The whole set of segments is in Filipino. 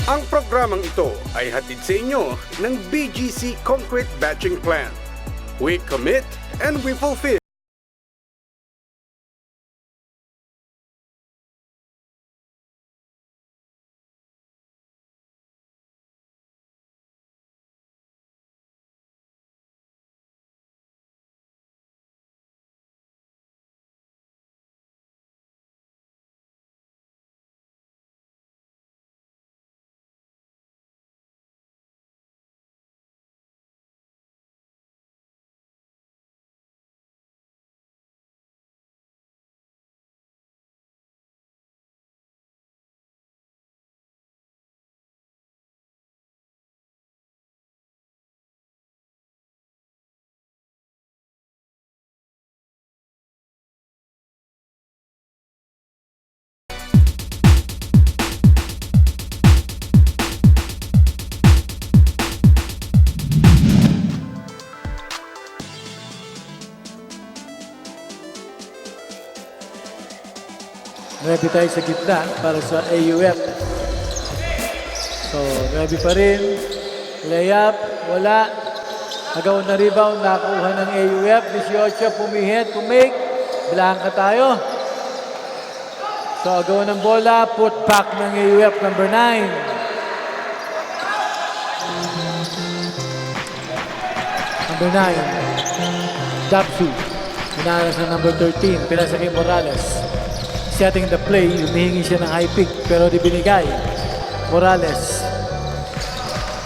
Ang programang ito ay hatid sa inyo ng BGC Concrete Batching Plant. We commit and we fulfill. Ready tayo sa gitna para sa AUF. So, ready pa rin. Layup, wala. Agaw na rebound, nakuha ng AUF. 18, pumihit, pumake. Blanca tayo. So, agaw ng bola, put back ng AUF, number 9. Number 9. Dapsu. Pinaras na number 13. Pinasa kay Morales. Setting the play, humihingi siya ng high pick pero di binigay. Morales.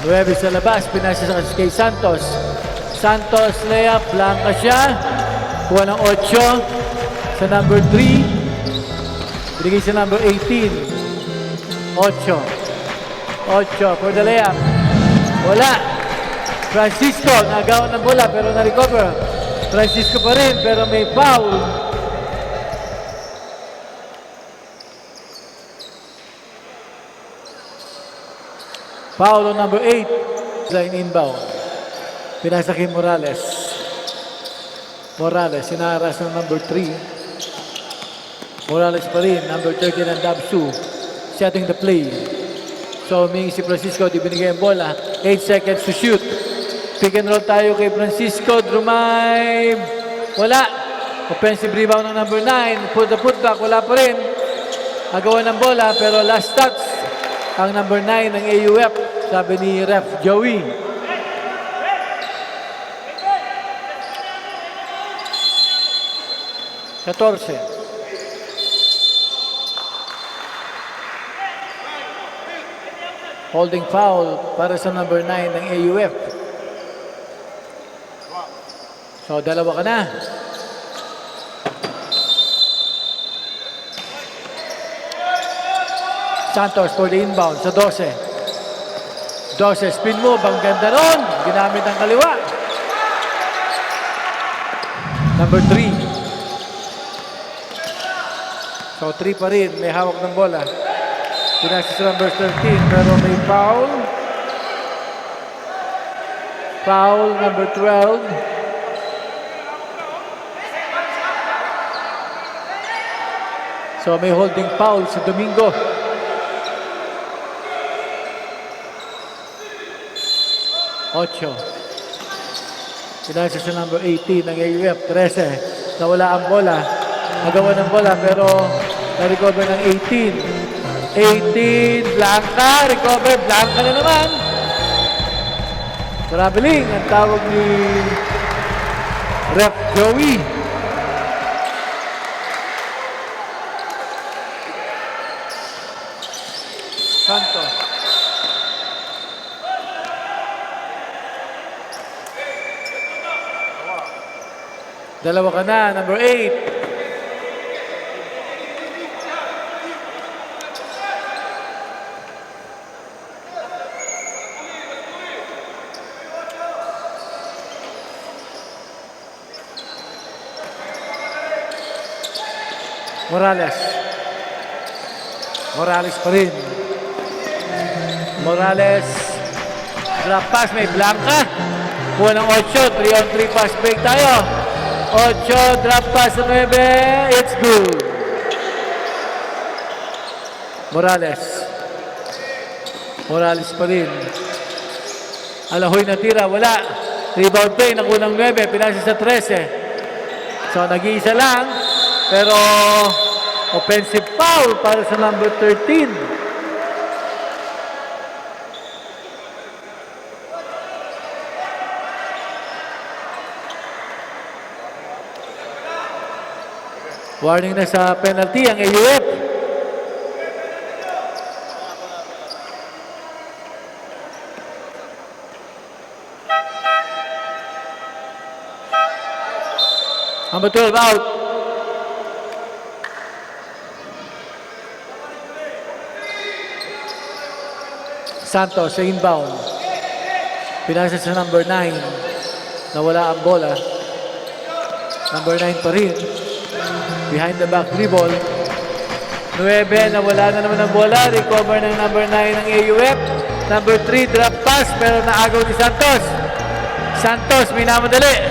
9 sa labas, pinasa sa kay Santos. Santos layup, blanca siya. Kuha ng 8 sa number 3. Binigay sa number 18. 8 for the layup. Wala. Francisco, nagawa ng bola pero na-recover. Francisco pa rin pero may foul. Foul on number 8. Line inbound. Pinasa kay Morales. Morales, sinaras ng number 3. Morales pa rin. Number 13 ng Dabsu. Setting the play. So, humingi si Francisco. Di binigay ang bola. 8 seconds to shoot. Pick and roll tayo kay Francisco. Drive. Wala. Offensive rebound ng number 9. Put the putback. Wala pa rin. Agawan ng bola. Pero last touch. Ang number 9 ng AUF, sabi ni Ref Joey. Katorse. Holding foul para sa number 9 ng AUF. So, dalawa ka na. Santos for the inbound sa 12. 12, spin move. Ang ganda nun. Ginamit ang kaliwa. Number 3. So, 3 pa rin. May hawak ng bola. Pinasa sa number 13. Pero may foul. Foul number 12. So, may holding foul sa Domingo. 8. Pinasa sa number 18 ng AUF. 13. Nawala ang bola. Nagawa ng bola pero na-recover ng 18. 18. Blanca. Recover. Blanca na naman. Traveling. Ang tawag ni Ref Joey. Santos. Dalawa ka na, number 8. Morales. Morales pa rin. Morales. Drop pass, may Blanca. Kuha ng 8, 3-on-3 pass break tayo. 8, drop pass sa 9. It's good. Morales. Morales pa rin. Alahoy na tira, wala. Rebound play, nakunang 9, pinasa sa 13. So, nag-iisa lang. Pero, offensive foul para sa number 13. Warning na sa penalty ang AUF. Number 12 out. Santos sa inbound. Pinasa sa number 9. Nawala ang bola. Number 9 pa rin. Behind the back dribble. 9, nawala na naman ang bola. Recover ng number 9 ng AUF. Number 3, drop pass pero naagaw ni Santos. Santos, minamadali.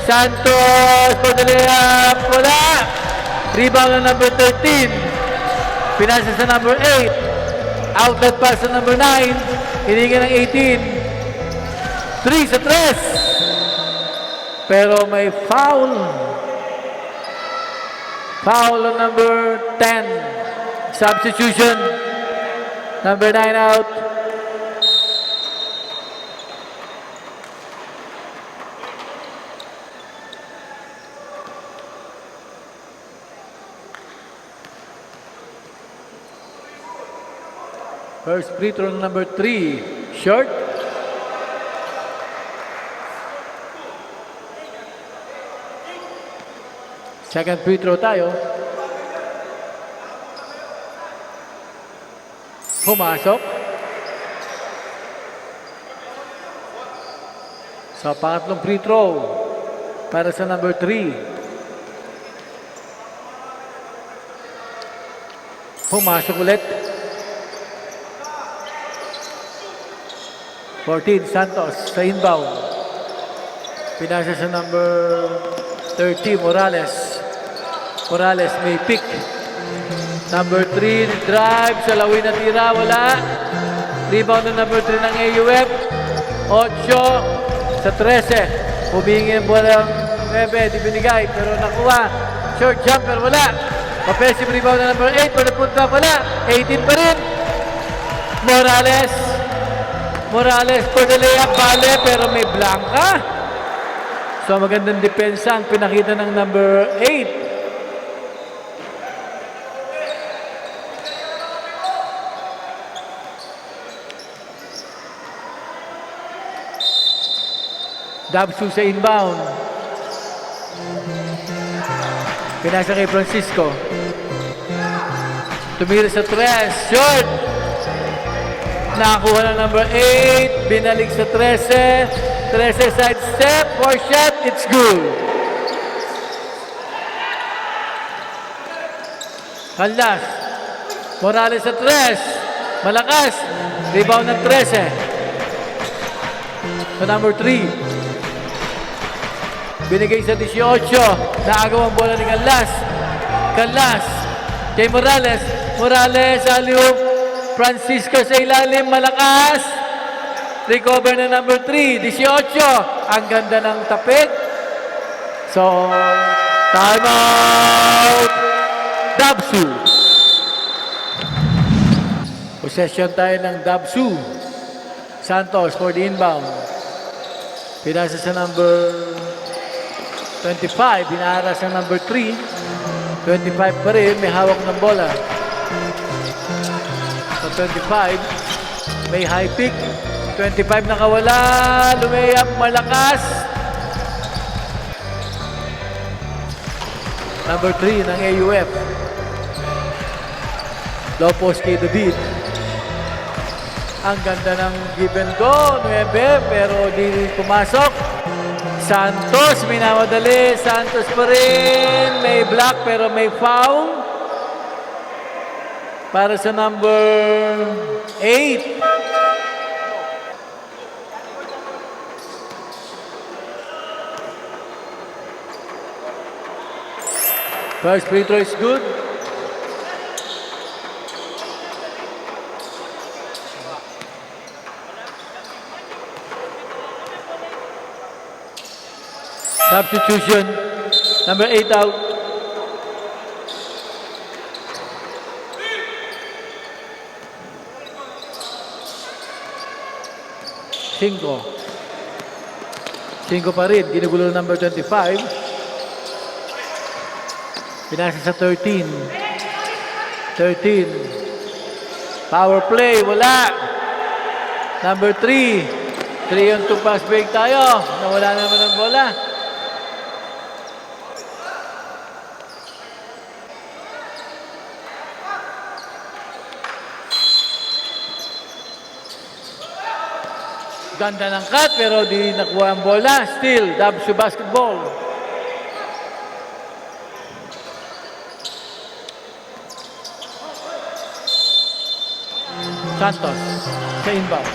Santos, padali up. Wala. Rebound ng number 13. Pinasa sa number 8. Outlet pass sa number 9. Hininga ng 18. 3 sa 3. Pero may foul. Foul on number 10. Substitution. Number 9 out. First free throw number 3. Short. Second free throw tayo. Pumasok. Sa pangatlong free throw para sa number 3. Pumasok ulit. 14, Santos sa inbound. Pinasa sa number 30, Morales. Morales may pick. Number 3, drive sa lawin na tira, wala. Rebound ng number 3 ng AUF. 8 sa 13. Humingi ang bola ng 9, di binigay, pero nakuha. Short jumper, wala. Offensive rebound ng number 8, pero punta wala. 18 pa rin. Morales for the layup, bale, pero may blanca. So magandang depensa ang pinakita ng number 8. Dabsu sa inbound. Pinasa kay Francisco. Tumira sa 3. Short. Nakakuha ng number 8. Binalik sa 13. 13 side step. 4 shot. It's good. Caldas. Morales sa 3. Malakas. Rebound ng 13. Sa number 3. Binigay sa 18. Naagaw ang bola ni Caldas. Caldas. Kay Morales. Morales. Alley-oop. Francisco sa ilalim. Malakas. Recover na number 3. 18. Ang ganda ng tapik. So, time out. Dabsu. Possession tayo ng Dabsu. Santos for the inbound. Pinasa sa number 25, binara sa number 3. 25 pa rin, may hawak ng bola. Sa 25, may high pick. 25 nakawala, lumayap, malakas. Number 3 ng AUF. Low post kay David. Ang ganda ng give and go, 9, pero di pumasok. Santos, minamadali. Santos pa rin. May block pero may foul. Para sa number 8. First free throw is good. Substitution. Number 8 out. Cinco pa rin. Ginugulo number 25. Pinasa sa 13. 13. Power play. Wala. Number 3. 3 on 2 pass break tayo. Nawala naman ang bola. Ganda ng cut pero di nakuha ang bola. Still, DHVTSU basketball. Santos sa inbound.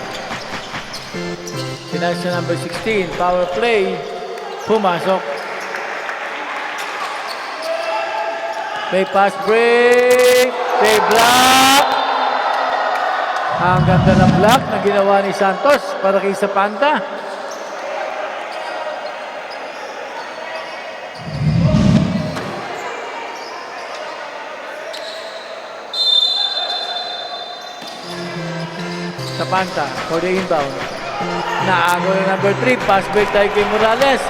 Pinasa sa number 16. Power play. Pumasok. May pass break. May block. Ang ganda ng block na ginawa ni Santos para kay Sapanta. Sapanta for the inbound. Naago na number 3. Pass break tayo kay Morales.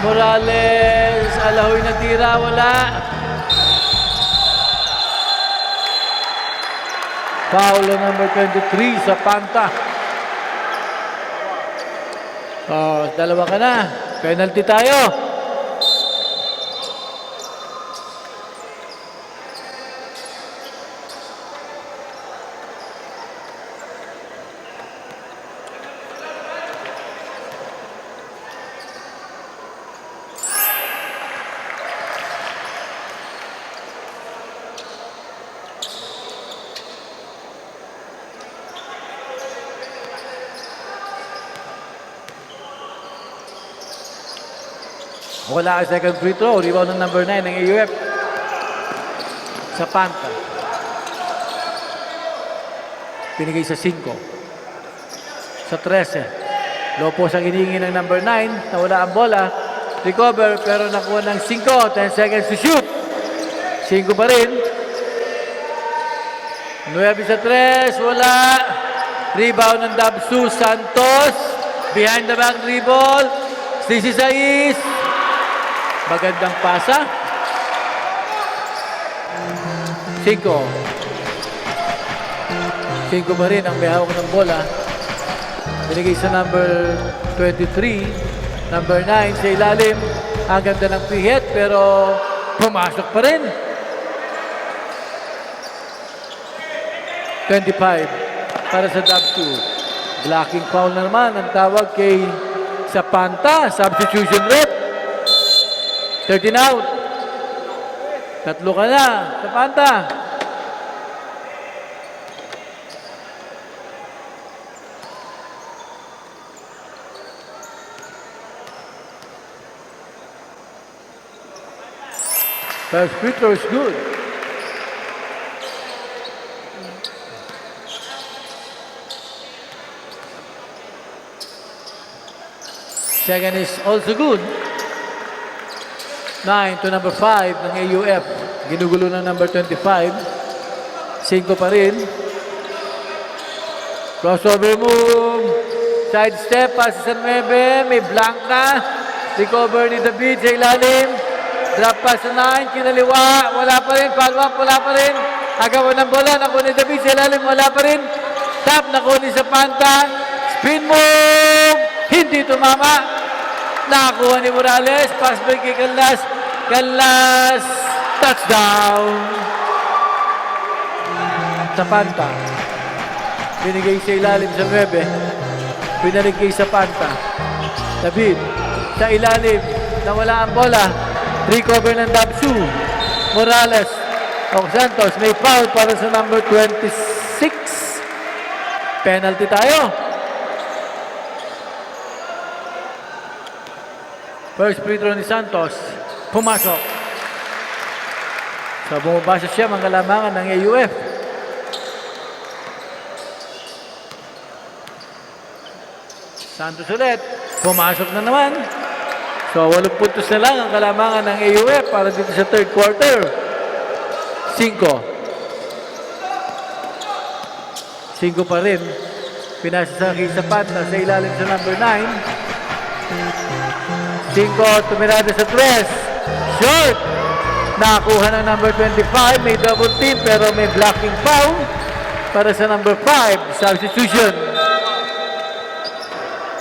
Morales, alahoy na tira, wala. Foul number 23 sa Panta. Oh, dalawa ka na. Penalty tayo. Wala ang second free throw. Rebound ng number 9 ng AUF. Sa Panta. Pinigay sa 5. Sa 13. Lopos ang hiningi ng number 9. Nawala ang bola. Recover pero nakuha ng 5. 10 seconds to shoot. 5 pa rin. 9 sa 3. Wala. Rebound ng DHVTSU. Santos. Behind the back dribble. 16. Magandang pasa. 5 pa rin ang may hawak ng bola. Binigay sa number 23. Number 9 sa ilalim. Ang ganda ng pihit pero pumasok pa rin. 25 para sa DHVTSU. Blocking foul na naman ang tawag kay Sapanta. Substitution rep. 13 out. 3 ka na. Sapanta. First free throw is good. Second is also good. 9 to number 5 ng AUF. Ginugulo ng number 25. 5 pa rin. Crossover move. Side step. Pass sa 9. May Blanca. Recover ni David sa ilalim. Drop pass sa 9. Kinaliwa. Wala pa rin. Follow up. Wala pa rin. Agawan ng bola. Nakuha ni David sa ilalim. Wala pa rin. Tap. Nakuha ni Sapanta. Spin move. Hindi tumama. Nakakuha ni Morales. Pass break kay Caldas. Caldas. Touchdown. Sapanta. Binigay sa ilalim sa 9. Pinalik kay Sapanta. David. Sa ilalim. Nawala ang bola. Recover ng DHVTSU. Morales. O Santos. May foul para sa number 26. Penalty tayo. First free throw ni Santos. Pumasok. So bumabasa siya mga lamangan ng AUF. Santos ulit. Pumasok na naman. So, 8 puntos na lang ang kalamangan ng AUF para dito sa third quarter. 5. 5 pa rin. Pinasa sa Kisapat na sa ilalim sa number 9. 5, tumirada sa 3. Short! Nakakuha ng number 25. May double team pero may blocking foul para sa number 5. Substitution.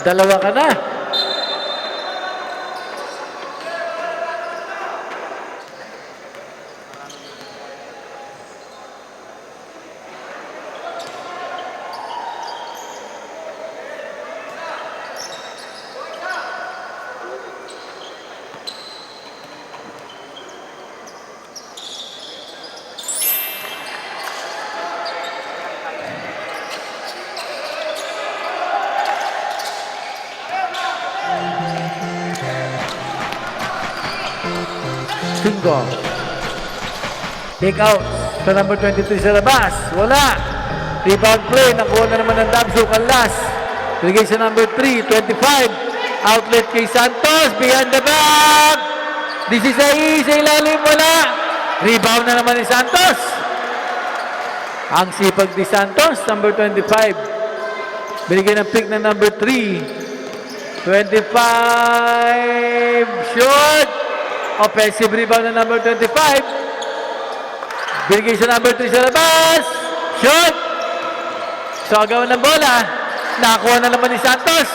2 ka na. 5. Take out sa number 23 sa labas. Wala. Rebound play. Nakuha na naman ng Dabso. Kalas. Bigay sa number 3. 25. Outlet kay Santos. Behind the back. This is sa ilalim. Wala. Rebound na naman ni Santos. Ang sipag ni Santos. Number 25. Binigay ng pick na number 3. 25. Short. Offensive rebound na number 25. Binigay sa number 3 sa labas. Shot! So, agawan ng bola. Nakakuha na naman ni Santos.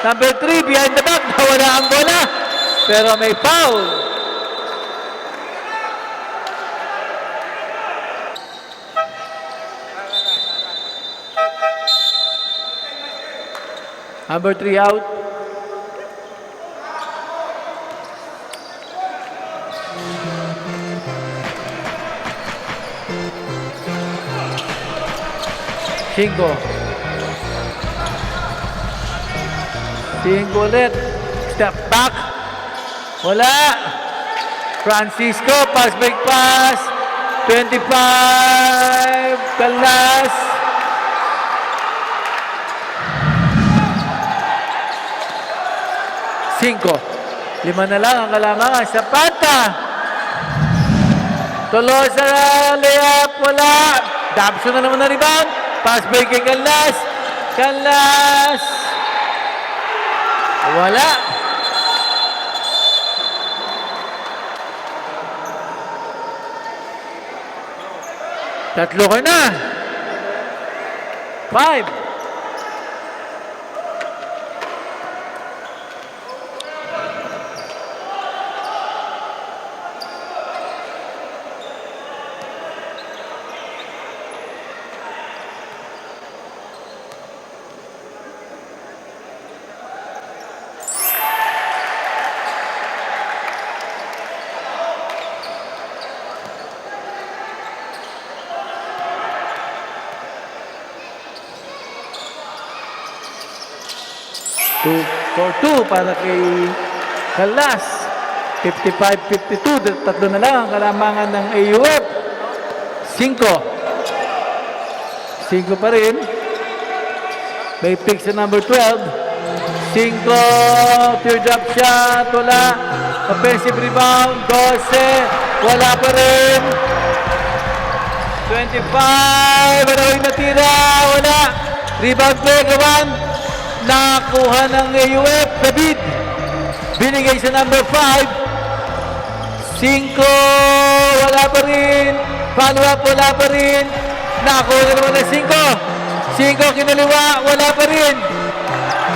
Number 3, behind the back. Nawala ang bola. Pero may foul. Number 3 out. Cinco ulit. Step back. Wala. Francisco, pass break pass. 25. Kalas. Cinco. 5 na lang ang kalamangan. Zapata. Tuloy sa layup. Wala. Dabso na naman na rebound. Pass break kay Kalas. Kalas. Wala. Tatlo ka na. 5. For 2 para kay Kalas. 55-52. Tatlo na lang ang kalamangan ng AUF. 5 pa rin. May pick sa number 12. 5. Teardrop shot. Wala. Offensive rebound. 12. Wala pa rin. 25. Ano yung natira? Wala. Rebound play. Gawan. Nakuha ng AUF. David. Binigay sa number 5. 5. Wala pa rin. Follow up. Wala pa rin. Nakuha na naman ng 5. 5 kinaliwa. Wala pa rin.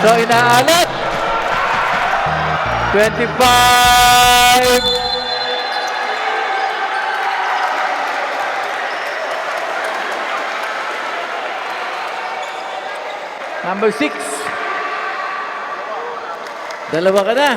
So, inaalat. 25. Number 6. 2 ka na.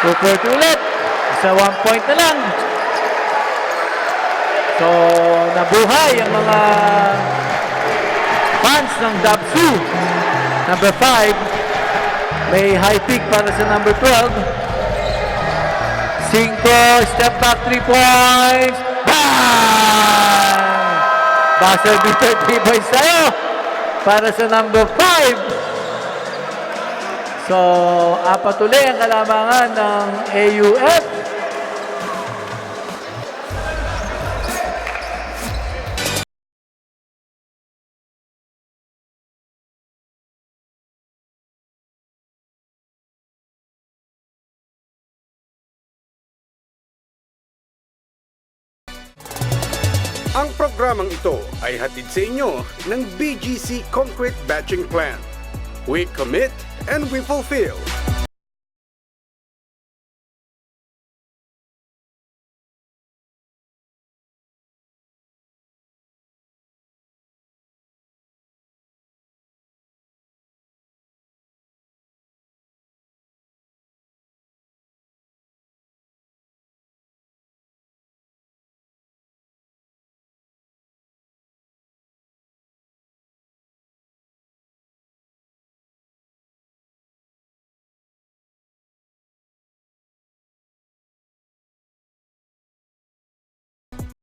2-4 ulit. Sa 1 point na lang. So, nabuhay ang mga fans ng DHVTSU. Number 5, may high pick para sa number 12. 5, step back 3 points. Bang! Buzzer beater 3 points tayo para sa number 5. So, 4 ulit ang kalamangan ng AUF. Ang programang ito ay hatid sa inyo ng BGC Concrete Batching Plant. We commit and we fulfill.